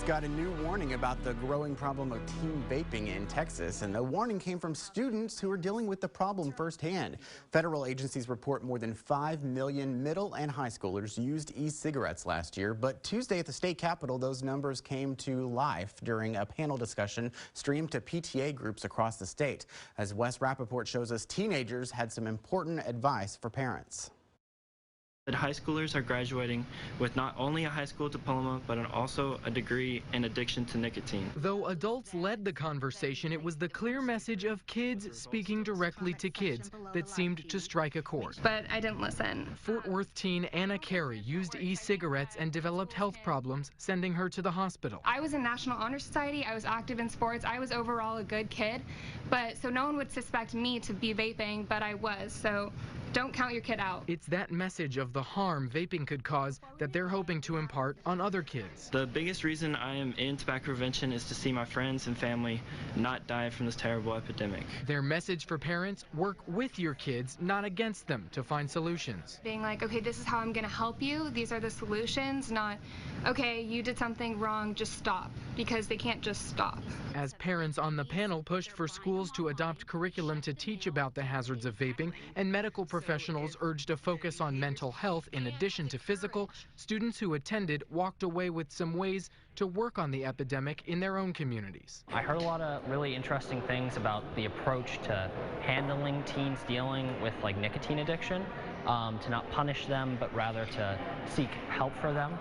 Folks got a new warning about the growing problem of teen vaping in Texas, and the warning came from students who are dealing with the problem firsthand. Federal agencies report more than 5 million middle and high schoolers used e-cigarettes last year, but Tuesday at the state capitol, those numbers came to life during a panel discussion streamed to PTA groups across the state. As Wes Rappaport shows us, teenagers had some important advice for parents. High schoolers are graduating with not only a high school diploma, but also a degree in addiction to nicotine. Though adults led the conversation, it was the clear message of kids speaking directly to kids that seemed to strike a chord. But I didn't listen. Fort Worth teen Anna Carey used e-cigarettes and developed health problems, sending her to the hospital. I was in National Honor Society. I was active in sports. I was overall a good kid. So no one would suspect me to be vaping, but I was. So don't count your kid out. It's that message of the harm vaping could cause that they're hoping to impart on other kids. The biggest reason I am in tobacco prevention is to see my friends and family not die from this terrible epidemic. Their message for parents: work with your kids, not against them, to find solutions. Being like, okay, this is how I'm going to help you. These are the solutions, not, okay, you did something wrong, just stop, because they can't just stop. As parents on the panel pushed for schools to adopt curriculum to teach about the hazards of vaping, and medical professionals urged a focus on mental health in addition to physical, students who attended walked away with some ways to work on the epidemic in their own communities. I heard a lot of really interesting things about the approach to handling teens dealing with nicotine addiction, to not punish them, but rather to seek help for them.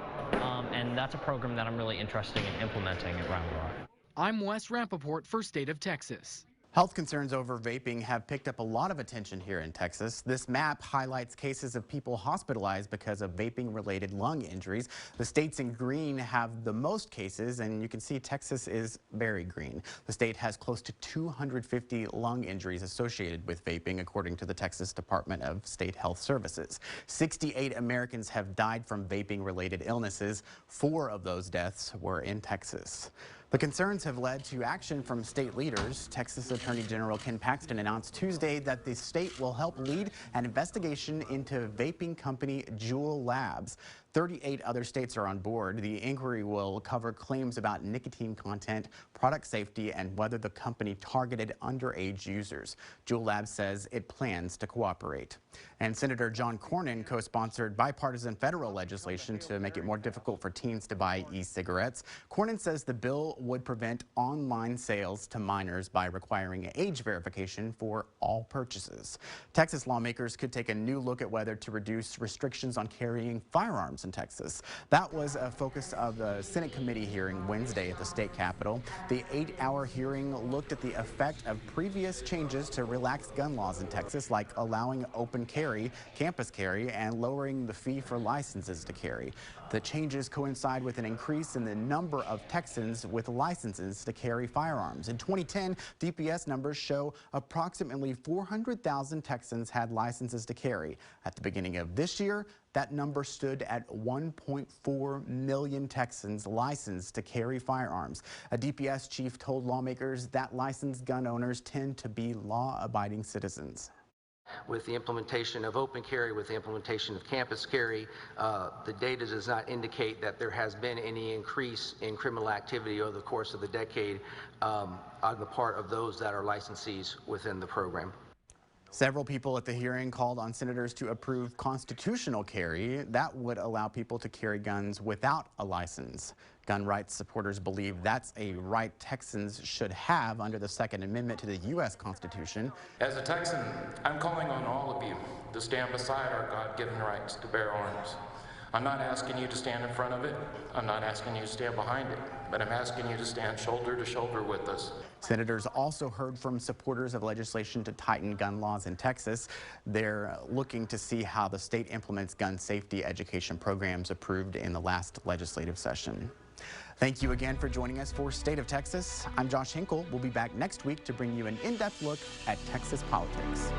And that's a program that I'm really interested in implementing at Round Rock. I'm Wes Rappaport for State of Texas. Health concerns over vaping have picked up a lot of attention here in Texas. This map highlights cases of people hospitalized because of vaping-related lung injuries. The states in green have the most cases, and you can see Texas is very green. The state has close to 250 lung injuries associated with vaping, according to the Texas Department of State Health Services. 68 Americans have died from vaping-related illnesses. 4 of those deaths were in Texas. The concerns have led to action from state leaders. Texas Attorney General Ken Paxton announced Tuesday that the state will help lead an investigation into vaping company Juul Labs. 38 other states are on board. The inquiry will cover claims about nicotine content, product safety, and whether the company targeted underage users. Juul Labs says it plans to cooperate. And Senator John Cornyn co-sponsored bipartisan federal legislation to make it more difficult for teens to buy e-cigarettes. Cornyn says the bill would prevent online sales to minors by requiring age verification for all purchases. Texas lawmakers could take a new look at whether to reduce restrictions on carrying firearms in Texas. That was a focus of the Senate committee hearing Wednesday at the state capitol. The 8-hour hearing looked at the effect of previous changes to relax gun laws in Texas, like allowing open carry, campus carry, and lowering the fee for licenses to carry. The changes coincide with an increase in the number of Texans with licenses to carry firearms. In 2010, DPS numbers show approximately 400,000 Texans had licenses to carry. At the beginning of this year, that number stood at 1.4 million Texans licensed to carry firearms. A DPS chief told lawmakers that licensed gun owners tend to be law-abiding citizens. With the implementation of open carry, with the implementation of campus carry, the data does not indicate that there has been any increase in criminal activity over the course of the decade on the part of those that are licensees within the program. Several people at the hearing called on senators to approve constitutional carry. That would allow people to carry guns without a license. Gun rights supporters believe that's a right Texans should have under the Second Amendment to the U.S. Constitution. As a Texan, I'm calling on all of you to stand beside our God-given rights to bear arms. I'm not asking you to stand in front of it. I'm not asking you to stand behind it, but I'm asking you to stand shoulder to shoulder with us. Senators also heard from supporters of legislation to tighten gun laws in Texas. They're looking to see how the state implements gun safety education programs approved in the last legislative session. Thank you again for joining us for State of Texas. I'm Josh Hinkle. We'll be back next week to bring you an in-depth look at Texas politics.